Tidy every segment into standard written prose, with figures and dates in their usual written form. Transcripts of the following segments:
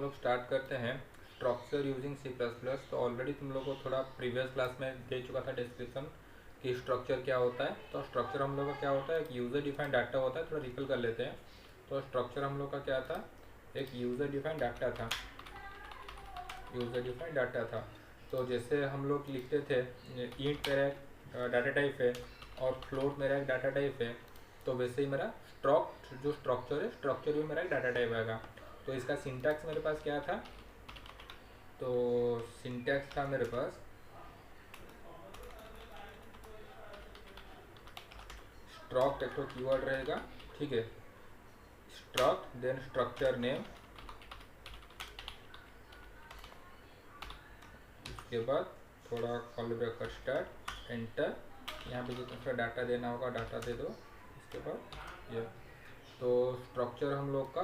लोग स्टार्ट करते हैं structure using C plus plus. तो ऑलरेडी तुम लोग को थोड़ा प्रीवियस क्लास में दे चुका था डिस्क्रिप्शन कि स्ट्रक्चर क्या होता है। तो स्ट्रक्चर हम लोग का क्या होता है, एक यूज़र डिफाइंड डाटा होता है। थोड़ा रिकल कर लेते हैं। तो स्ट्रक्चर हम लोग का क्या था, एक यूज़र डिफाइंड डाटा था। यूज़र डिफाइंड डाटा था। तो जैसे हम लोग लिखते थे इंट मेरा एक डाटा टाइप है और फ्लोट मेरा एक डाटा टाइप है, तो वैसे ही मेरा स्ट्रक्ट जो स्ट्रक्चर है, स्ट्रक्चर भी मेरा एक डाटा टाइप आएगा। तो इसका सिंटैक्स मेरे पास क्या था, तो सिंटैक्स था मेरे पास स्ट्रक्ट, एक तो कीवर्ड रहेगा, ठीक है, स्ट्रक्ट देन स्ट्रक्चर नेम, उसके बाद थोड़ा कॉल ब्रेकर स्टार्ट एंटर। यहाँ पे जितना सा डाटा देना होगा डाटा दे दो। इसके बाद ये तो स्ट्रक्चर हम लोग का,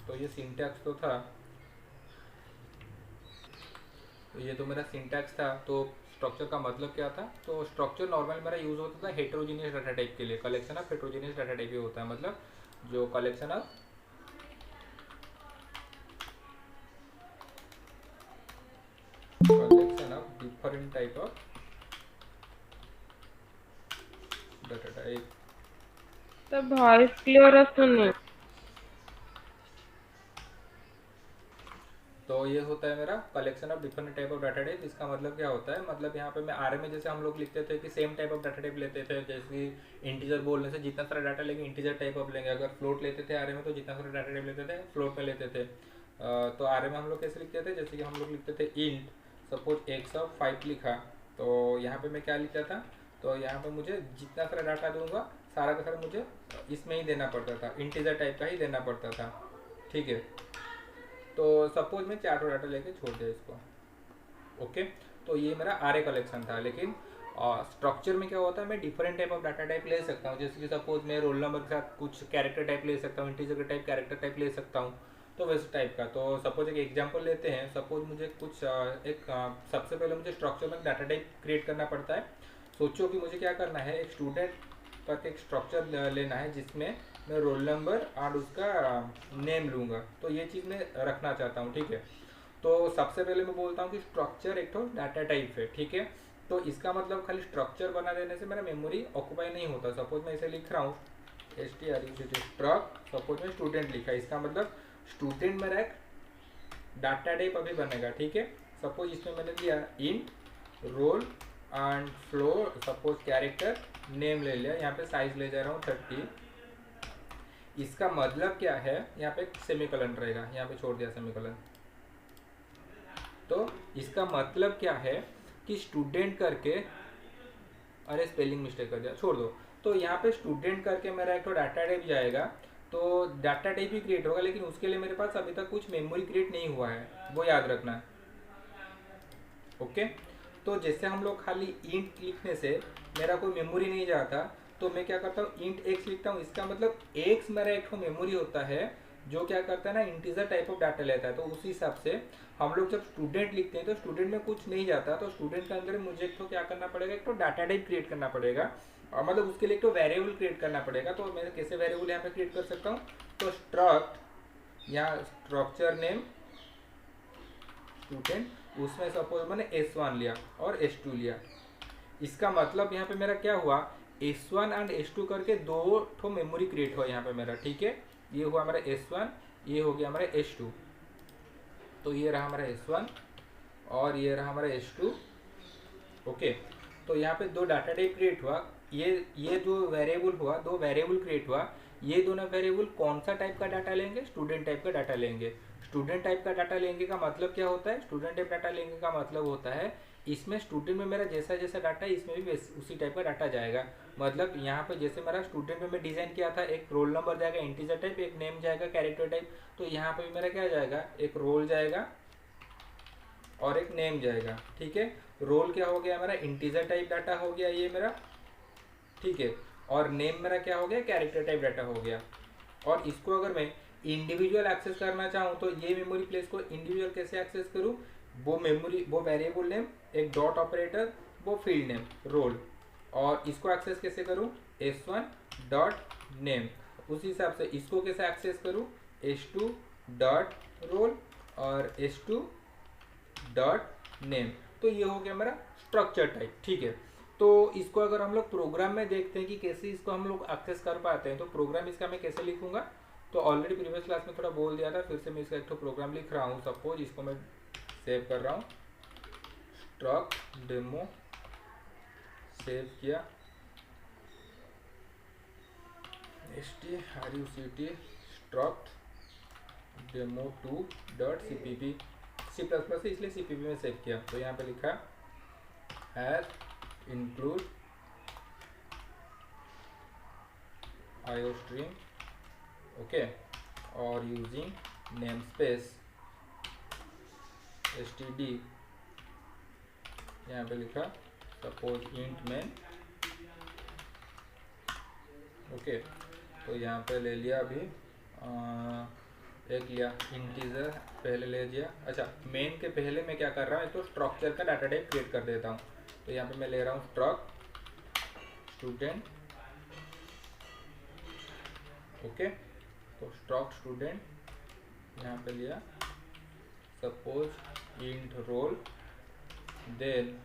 तो ये सिंटैक्स तो था, तो ये तो मेरा सिंटैक्स था। तो स्ट्रक्चर का मतलब क्या था, तो स्ट्रक्चर नॉर्मल मेरा यूज़ होता था हेटेरोजेनियस डाटा टाइप के लिए। Collection of heterogeneous data type ही होता है, मतलब जो collection of different type of data type. तो वॉइस क्लियर सुनो। तो ये होता है मेरा collection of different type of data type. इसका मतलब क्या होता है, मतलब यहाँ पे मैं आर में जैसे हम लोग लिखते थे कि same type of data type लेते थे, जैसे कि इंटीजर बोलने से जितना सारा डाटा लेंगे इंटीजर टाइप ऑफ लेंगे। अगर फ्लोट लेते थे आर में तो जितना सारा डाटा टाइप लेते थे फ्लोट में लेते थे। तो आर में हम लोग कैसे लिखते थे, जैसे कि हम लोग लिखते थे इंट, सपोज एक्स ऑफ 5 लिखा, तो यहाँ पे मैं क्या लिखता था, तो यहाँ पे मुझे जितना सारा डाटा दूंगा सारा का सारा मुझे इसमें ही देना पड़ता था, इंटीजर टाइप का ही देना पड़ता था, ठीक है। तो सपोज मैं 4 डाटा लेके छोड़ दिया इसको, ओके। तो ये मेरा आर ए कलेक्शन था। लेकिन स्ट्रक्चर में क्या होता है, मैं different type of data type ले सकता हूँ। जैसे कि सपोज मैं रोल नंबर के साथ कुछ कैरेक्टर टाइप ले सकता हूँ, इंटीजर का टाइप कैरेक्टर टाइप ले सकता हूँ, तो वैसे टाइप का। तो सपोज एक एग्जांपल लेते हैं। सपोज मुझे कुछ सबसे पहले मुझे स्ट्रक्चर में डाटा टाइप क्रिएट करना पड़ता है। सोचो कि मुझे क्या करना है, एक स्टूडेंट का एक स्ट्रक्चर लेना है जिसमें मैं रोल नंबर और उसका नेम लूँगा। तो ये चीज़ मैं रखना चाहता हूँ, ठीक है। तो सबसे पहले मैं बोलता हूँ कि स्ट्रक्चर एक तो डाटा टाइप है, ठीक है। तो इसका मतलब खाली स्ट्रक्चर बना देने से मेरा मेमोरी ऑक्यूपाई नहीं होता। सपोज मैं इसे लिख रहा हूँ स्ट्रक्ट, सपोज मैं स्टूडेंट लिखा, इसका मतलब स्टूडेंट मेरा एक डाटा टाइप अभी बनेगा, ठीक है। सपोज इसमें मैंने दिया int roll and floor, suppose character name ले लिया, यहाँ पे साइज ले जा रहा हूँ 30। इसका मतलब क्या है, यहाँ पे सेमीकोलन रहेगा, यहाँ पे छोड़ दिया सेमीकोलन। तो इसका मतलब क्या है कि स्टूडेंट करके, अरे स्पेलिंग मिस्टेक कर दिया, छोड़ दो। तो यहाँ पे स्टूडेंट करके मेरा एक तो डाटा टाइप जाएगा, तो डाटा टाइप ही क्रिएट होगा, लेकिन उसके लिए मेरे पास अभी तक कुछ मेमोरी क्रिएट नहीं हुआ है, वो याद रखना, ओके। तो जैसे हम लोग खाली इंट लिखने से मेरा कोई मेमोरी नहीं जाता, तो मैं क्या करता हूँ इंट एक्स लिखता हूँ। इसका मतलब एक्स मेरा एक तो मेमोरी होता है जो क्या करता है ना, इंटीजर टाइप ऑफ डाटा लेता है। तो उसी हिसाब से हम लोग जब स्टूडेंट लिखते हैं तो स्टूडेंट में कुछ नहीं जाता, तो स्टूडेंट के अंदर मुझे एक तो क्या करना पड़ेगा, एक तो डाटा टाइप क्रिएट करना पड़ेगा, और मतलब उसके लिए एक तो वेरिएबल क्रिएट करना पड़ेगा। तो मैं कैसे वेरिएबल यहाँ पे क्रिएट कर सकता हूँ, तो स्ट्रक्ट या स्ट्रक्चर नेम स्टूडेंट, उसमें सपोज मैंने S1 लिया और S2 लिया। इसका मतलब यहाँ पे मेरा क्या हुआ, S1 एंड S2 करके दो ठो मेमोरी क्रिएट हुआ यहाँ पे मेरा, ठीक है। ये हुआ हमारा S1, ये हो गया हमारा S2। तो ये रहा हमारा S1 और ये रहा हमारा S2, ओके। तो यहाँ पे दो डाटा टाइप क्रिएट हुआ, ये जो वेरिएबल हुआ, दो वेरिएबल क्रिएट हुआ। ये दोनों वेरिएबल कौन सा टाइप का डाटा लेंगे, स्टूडेंट टाइप का डाटा लेंगे। स्टूडेंट टाइप का डाटा लेंगे का मतलब क्या होता है, स्टूडेंट टाइप डाटा लेंगे का मतलब होता है इसमें स्टूडेंट में मेरा जैसा जैसा डाटा है इसमें भी उसी टाइप का डाटा जाएगा। मतलब यहाँ पे जैसे मेरा स्टूडेंट में मैं डिजाइन किया था, एक रोल नंबर जाएगा इंटीजर टाइप, एक नेम जाएगा कैरेक्टर टाइप। तो यहाँ पे भी मेरा क्या जाएगा, एक रोल जाएगा और एक नेम जाएगा, ठीक है। रोल क्या हो गया, मेरा इंटीजर टाइप डाटा हो गया ये मेरा, ठीक है। और नेम मेरा क्या हो गया, कैरेक्टर टाइप डाटा हो गया। और इसको अगर मैं इंडिविजुअल एक्सेस करना चाहूँ तो ये मेमोरी प्लेस को इंडिविजुअल कैसे एक्सेस करूँ, वो मेमोरी, वो वेरिएबल नेम, एक डॉट ऑपरेटर, वो फील्ड नेम रोल, और इसको एक्सेस कैसे करूँ, S1 डॉट नेम। उसी हिसाब से इसको कैसे एक्सेस करूँ, S2 डॉट रोल, और S2 डॉट नेम। तो ये हो गया मेरा स्ट्रक्चर टाइप। ठीक है, तो इसको अगर हम लोग प्रोग्राम में देखते हैं कि कैसे इसको हम लोग एक्सेस कर पाते हैं, तो प्रोग्राम इसका मैं कैसे लिखूंगा, तो ऑलरेडी प्रीवियस क्लास में थोड़ा बोल दिया था, फिर से मैं इसका एक तो प्रोग्राम लिख रहा हूँ। सपोज इसको मैं सेव कर रहा हूँ, स्ट्रक्ट डेमो, सेव किया, struct struct demo 2 dot cpp, C++ से इसलिए cpp में सेव किया। तो यहाँ पे लिखा हैज इंक्लूड iostream, ओके, और यूजिंग नेम स्पेस std, यहाँ पे लिखा सपोज इंट मेन, ओके। तो यहाँ पे ले लिया अभी एक लिया इंटीजर, पहले ले लिया। अच्छा, मेन के पहले मैं क्या कर रहा हूँ, तो स्ट्रक्चर का डाटा टाइप क्रिएट कर देता हूँ। तो यहाँ पे मैं ले रहा हूँ स्ट्रक्ट स्टूडेंट, ओके। तो स्ट्रक्ट स्टूडेंट यहाँ पे लिया suppose int roll, then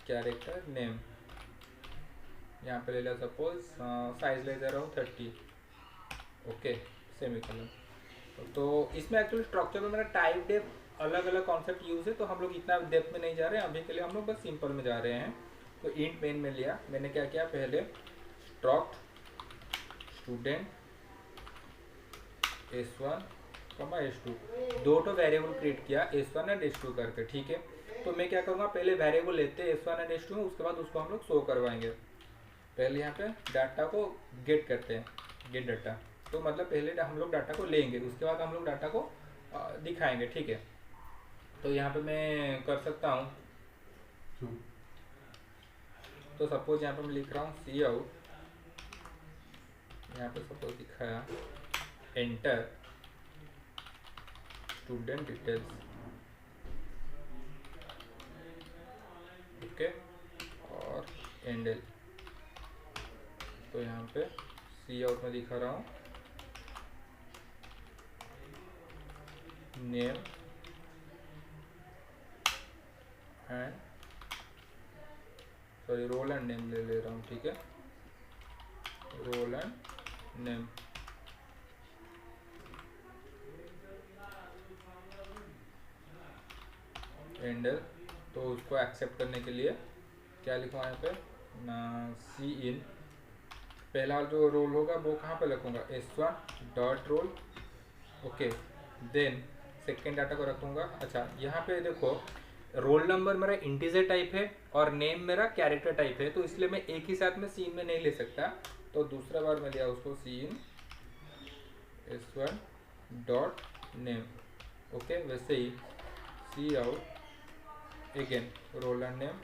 character name, यहाँ पे ले लिया सपोज साइज ले दे रहा हूँ 30, ओके, सेमीकोलन। तो इसमें एक्चुअली स्ट्रक्चर में मेरा टाइप डेप अलग अलग कॉन्सेप्ट यूज है, तो हम लोग इतना डेप्थ में नहीं जा रहे हैं अभी के लिए, हम लोग बस सिंपल में जा रहे हैं। तो इंट मेन में लिया, मैंने क्या किया, पहले स्ट्रक्ट स्टूडेंट S1 S2, दो तो वेरिएबल क्रिएट किया S1 एंड S2 करके। ठीक है, तो मैं क्या करूँगा, पहले वेरिएबल लेते हैं S1 एंड S2 में, उसके बाद उसको हम लोग शो करवाएंगे। पहले यहाँ पे डाटा को गेट करते हैं, गेट डाटा, तो मतलब पहले हम लोग डाटा को लेंगे, उसके बाद हम लोग डाटा को दिखाएंगे। ठीक है, तो यहाँ पे मैं कर सकता हूँ, तो सपोज यहाँ पे मैं लिख रहा हूँ सी आउट, यहाँ पे सपोज दिखाया एंटर स्टूडेंट डिटेल्स, ओके, और एंडल। तो यहाँ पे सी आउट में दिखा रहा हूँ name and sorry roll and name ले रहा हूँ। ठीक है, रोल एंड नेम, एंडल। तो उसको एक्सेप्ट करने के लिए क्या लिखूँ यहाँ पे, सी इन, पहला जो रोल होगा वो कहाँ पे लिखूँगा, S1 dot roll, okay. Then second data को रखूँगा। अच्छा, यहाँ पे देखो रोल नंबर मेरा इंटीजर टाइप है और नेम मेरा कैरेक्टर टाइप है, तो इसलिए मैं एक ही साथ में सीन में नहीं ले सकता, तो दूसरा बार मैं लिया उसको scene S1 dot name, okay. वैसे ही cout again roll and name,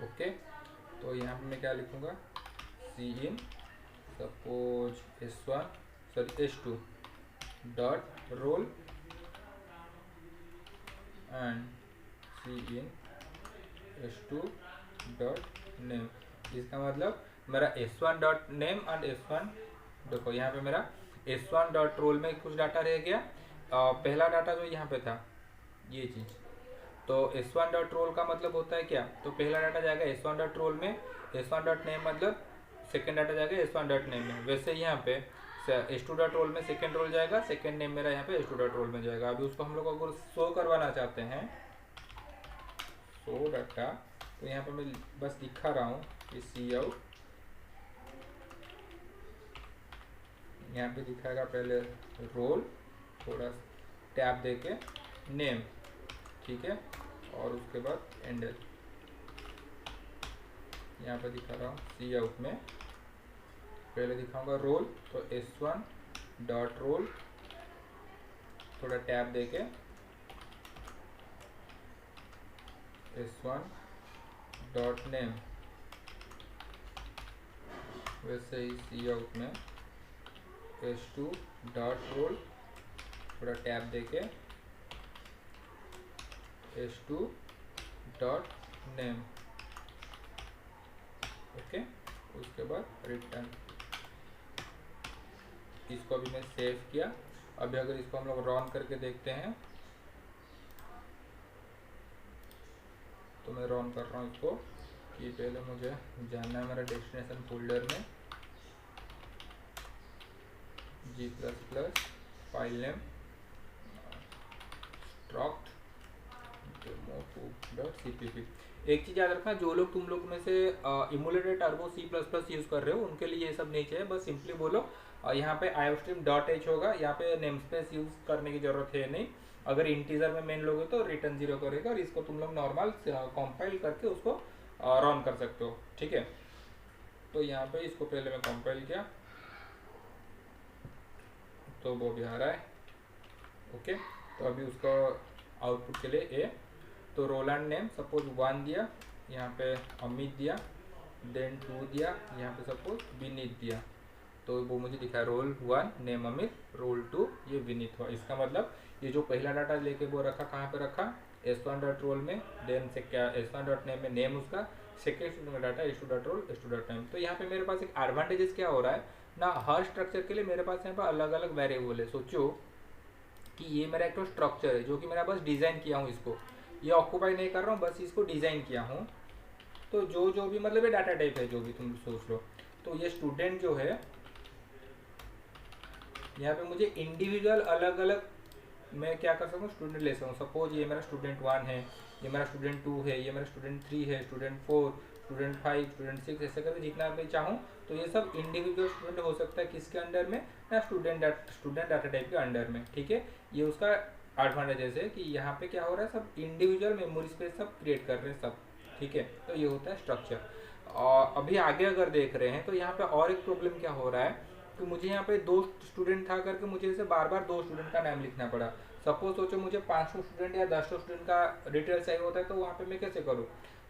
okay. तो यहाँ पे मैं क्या लिखूँगा, cin suppose S2 dot roll and cin S2 dot name. इसका मतलब मेरा S1 dot name and S1, देखो यहाँ पे मेरा S1 डॉट रोल में कुछ डाटा रह गया, पहला डाटा जो यहाँ पे था ये चीज़, तो S1 डॉट रोल का मतलब होता है क्या, तो पहला डाटा जाएगा S1 डॉट रोल में, S1 डॉट नेम मतलब सेकेंड डाटा जाएगा S1 डॉट नेम में। वैसे ही यहाँ पे S2 डॉट रोल में सेकेंड रोल जाएगा, सेकेंड नेम मेरा यहाँ पे S2 डॉट रोल में जाएगा। अभी उसको हम लोग अगर शो करवाना चाहते हैं शो डाटा, तो यहाँ पे मैं बस दिखा रहा हूँ कि सी आउट, यहाँ पे दिखाएगा पहले रोल, थोड़ा टैब दे के नेम, ठीक है, और उसके बाद एंडल। यहाँ पे दिखा रहा हूँ सी आउट में पहले दिखाऊंगा रोल, तो S1 डॉट रोल, थोड़ा टैब दे के S1 डॉट नेम। वैसे ही सी आउट में S2 डॉट रोल, थोड़ा टैब दे के S2 डॉट नेम, ओके। उसके बाद रिटर्न, इसको अभी मैं सेव किया। अभी अगर इसको हम लोग रन करके देखते हैं, तो मैं रन कर रहा हूँ इसको, कि पहले मुझे जानना है मेरा डेस्टिनेशन फोल्डर में G++ file name struct demo2.cpp। एक चीज़ याद रखना, जो लोग तुम लोग में से इमुलेटेड टर्बो C++ यूज़ कर रहे हो उनके लिए ये सब नहीं चाहिए, बस सिंपली बोलो यहाँ पे iostream.h होगा, यहाँ पे नेम स्पेस यूज़ करने की ज़रूरत है नहीं। अगर इंटीजर में मेन लोगे तो रिटर्न 0 करेगा, और इसको तुम लोग नॉर्मल कंपाइल करके उसको रन कर सकते हो, ठीक है। तो यहाँ पे इसको पहले मैं कंपाइल किया तो वो भी आ रहा है, ओके। तो अभी उसका आउटपुट के लिए ए, तो रोलैंड नेम सपोज 1 दिया, यहाँ पे अमित दिया, देन 2 दिया, यहाँ पे सपोज विनीत दिया, तो वो मुझे दिखा रोल 1 नेम अमित, रोल 2 ये विनीत हुआ। इसका मतलब ये जो पहला डाटा लेके वो रखा कहाँ पे रखा, s1.roll में, देन से क्या s1.name में नेम उसका, सेकेंड स्टूडेंट का डाटा s2.roll s2.name। तो यहाँ पे मेरे पास एक एडवांटेजेस क्या हो रहा है ना, हर स्ट्रक्चर के लिए मेरे पास यहाँ पर अलग अलग वेरिएबल है। सोचो कि ये मेरा एक तो स्ट्रक्चर है जो कि मेरा बस डिज़ाइन किया हूँ, इसको ये ऑक्यूपाई नहीं कर रहा हूँ, बस इसको डिज़ाइन किया हूँ। तो जो जो भी मतलब ये डाटा टाइप है जो भी तुम सोच लो, तो ये स्टूडेंट जो है यहाँ पे मुझे इंडिविजुअल अलग अलग मैं क्या कर सकता हूँ, स्टूडेंट ले सकता हूँ। सपोज ये मेरा स्टूडेंट 1 है, ये मेरा स्टूडेंट 2 है, ये मेरा स्टूडेंट 3 है, स्टूडेंट 4, स्टूडेंट 5, स्टूडेंट 6, ऐसे करके जितना मैं चाहूँ। तो ये सब इंडिविजुअल स्टूडेंट हो सकता है किसके अंडर में ना, स्टूडेंट डाटा टाइप के अंडर में, ठीक है। ये उसका एडवांटेज है कि यहाँ पे क्या हो रहा है, सब इंडिविजुअल मेमोरी स्पेस सब क्रिएट कर रहे हैं सब, ठीक है। तो ये होता है स्ट्रक्चर। और अभी आगे अगर देख रहे हैं तो यहाँ पे और एक प्रॉब्लम क्या हो रहा है कि मुझे यहाँ पे 2 स्टूडेंट था करके मुझे इसे बार बार 2 स्टूडेंट का नाम लिखना पड़ा। सपोज सोचो मुझे 500 स्टूडेंट या 10 स्टूडेंट का डिटेल चाहिए होता है, तो वहाँ पे मैं कैसे करूँ।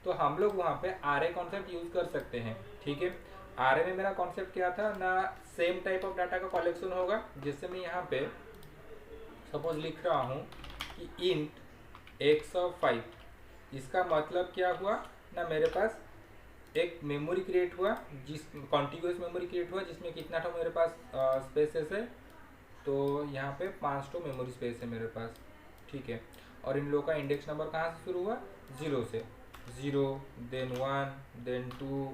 तो हम लोग वहाँ पे आरए कॉन्सेप्ट यूज़ कर सकते हैं, ठीक है। आरए में मेरा कॉन्सेप्ट क्या था ना, सेम टाइप ऑफ डाटा का कलेक्शन होगा, जिससे मैं यहाँ पे सपोज लिख रहा हूँ कि इंट x5। इसका मतलब क्या हुआ ना, मेरे पास एक मेमोरी क्रिएट हुआ, जिस कॉन्टिग्यूस मेमोरी क्रिएट हुआ जिसमें कितना था मेरे पास स्पेसेस है, तो यहाँ पे 5 मेमोरी स्पेस है मेरे पास, ठीक है। और इन लोगों का इंडेक्स नंबर कहाँ से शुरू हुआ, 0 से, 0 देन 1 देन 2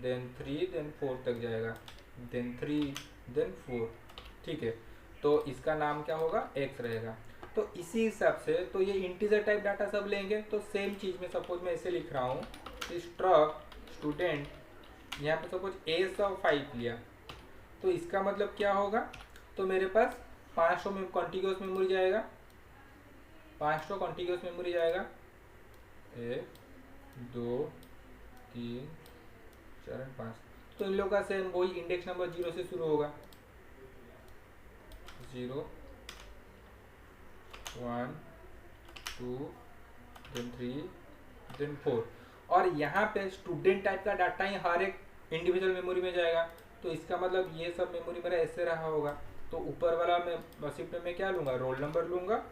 देन 3 देन 4 तक जाएगा, देन 3 देन 4, ठीक है। तो इसका नाम क्या होगा, x रहेगा। तो इसी हिसाब से तो ये इंटीजर टाइप डाटा सब लेंगे, तो सेम चीज़ में सपोज मैं ऐसे लिख रहा हूँ, स्ट्रक्ट स्टूडेंट, यहाँ पे सपोज a5 लिया, तो इसका मतलब क्या होगा, तो मेरे पास 500 में कॉन्टिग्यूस मेमोरी जाएगा, 500 कॉन्टिग्यूस मेमोरी जाएगा, 1 2 3 4 5। तो इन लोगों का सेम वही इंडेक्स नंबर 0 से शुरू होगा, 0 1 2 देन 3 देन 4। और यहाँ पे स्टूडेंट टाइप का डाटा ही हर एक इंडिविजुअल मेमोरी में जाएगा, तो इसका मतलब ये सब मेमोरी मेरा ऐसे रहा होगा। तो ऊपर वाला मैं शिफ्ट में क्या लूँगा, रोल नंबर लूँगा,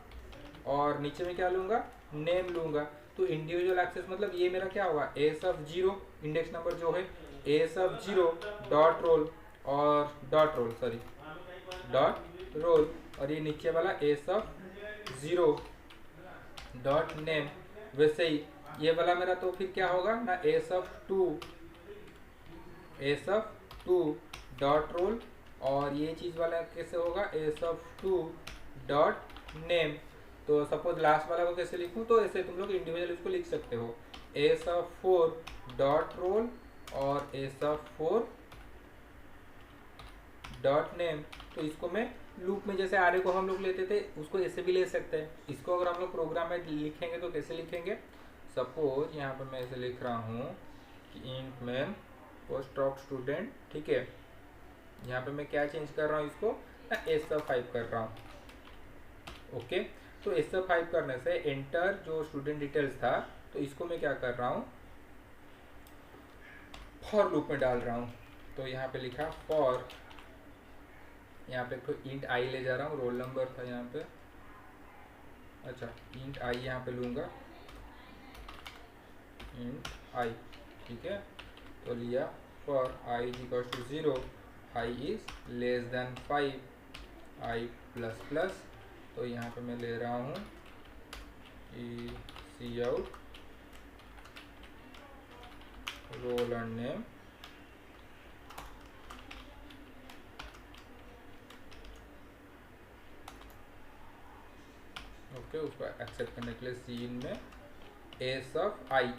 और नीचे में क्या लूँगा, नेम लूँगा। तो इंडिविजुअल एक्सेस मतलब ये मेरा क्या होगा, a0 इंडेक्स नंबर जो है a0 डॉट रोल और dot roll sorry dot roll, और ये नीचे वाला a0 डॉट नेम। वैसे ही ये वाला मेरा तो फिर क्या होगा ना, a2 डॉट रोल, और ये चीज़ वाला कैसे होगा, a2 डॉट नेम। तो सपोज लास्ट वाला को कैसे लिखूँ, तो ऐसे तुम लोग इंडिविजुअल इसको लिख सकते हो, a4 डॉट रोल और a4 डॉट नेम। तो इसको मैं लूप में जैसे आरे को हम लोग लेते थे उसको ऐसे भी ले सकते हैं। इसको अगर हम लोग प्रोग्राम में लिखेंगे तो कैसे लिखेंगे, सपोज यहाँ पर मैं ऐसे लिख रहा हूँ कि int man post of student, ठीक है। यहाँ पे मैं क्या चेंज कर रहा हूँ, इसको ना s5 कर रहा हूँ, ओके। तो s5 करने से एंटर जो स्टूडेंट डिटेल्स था, तो इसको मैं क्या कर रहा हूँ, फॉर लूप में डाल रहा हूँ। तो यहाँ पे लिखा फॉर, यहाँ पे तो इंट आई ले जा रहा हूँ, रोल नंबर था यहाँ पे, अच्छा इंट आई यहाँ पे लूँगा, इंट आई, ठीक है। तो लिया for I equals to 0 I is less than 5 I plus plus, तो यहाँ पे मैं ले रहा हूँ ई cout roll and name, okay. उसको एक्सेप्ट करने के लिए सी इन में S of I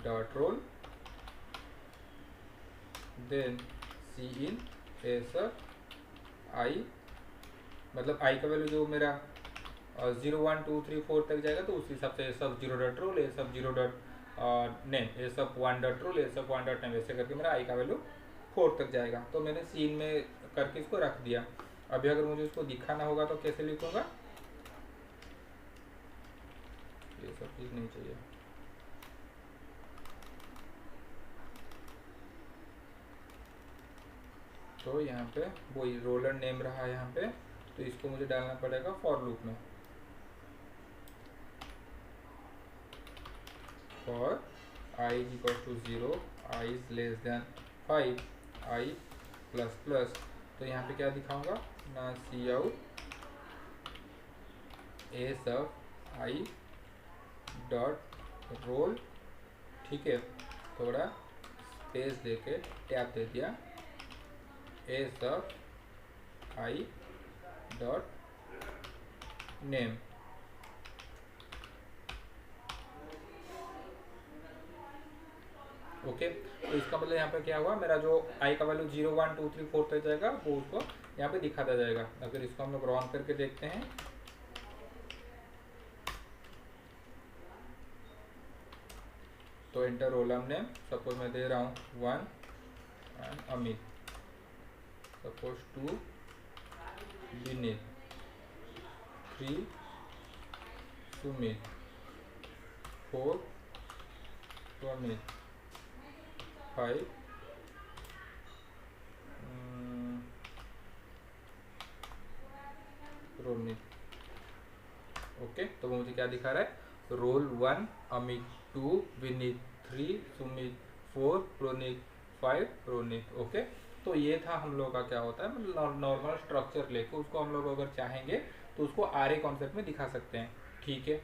dot roll, then cin S of I, मतलब आई का वैल्यू जो मेरा 0 1 2 3 4 तक जाएगा तो उस हिसाब से S of 0 dot roll, S of 0 dot name, S of 1 dot roll, S of 1 dot name, ऐसे करके मेरा आई का वैल्यू 4 तक जाएगा। तो मैंने सीन में करके इसको रख दिया। अभी अगर मुझे इसको दिखाना होगा तो कैसे लिखूंगा, ये सब चीज़ नहीं चाहिए। तो यहाँ पे वही रोलर नेम रहा है यहाँ पे, तो इसको मुझे डालना पड़ेगा फॉर लूप में। For I is equal to 0, I is less than 5 I plus plus, तो यहाँ पे क्या दिखाऊंगा ना, cout S of I dot roll, ठीक है, थोड़ा स्पेस देके टैप दे दिया, S of I dot name, okay. तो इसका मतलब यहाँ पे क्या हुआ, मेरा जो आई का वैल्यू 0 1 2 3 4 तक जाएगा वो उसको यहाँ पे दिखाता जाएगा। अगर इसको हम लोग रन करके देखते हैं, तो एंटर रोल नेम, सपोज मैं दे रहा हूँ 1 and Amit, suppose 2 Vineet, 3 Sumit, 4 स्वमित, 5 Romit, okay. तो वो मुझे क्या दिखा रहा है, रोल 1 अमित, 2 विनीत, 3 सुमित, 4 प्रोनित, 5 रोनित, ओके। तो ये था हम लोग का क्या होता है, मतलब नॉर्मल स्ट्रक्चर लेके उसको हम लोग अगर चाहेंगे तो उसको आरे कॉन्सेप्ट में दिखा सकते हैं, ठीक है।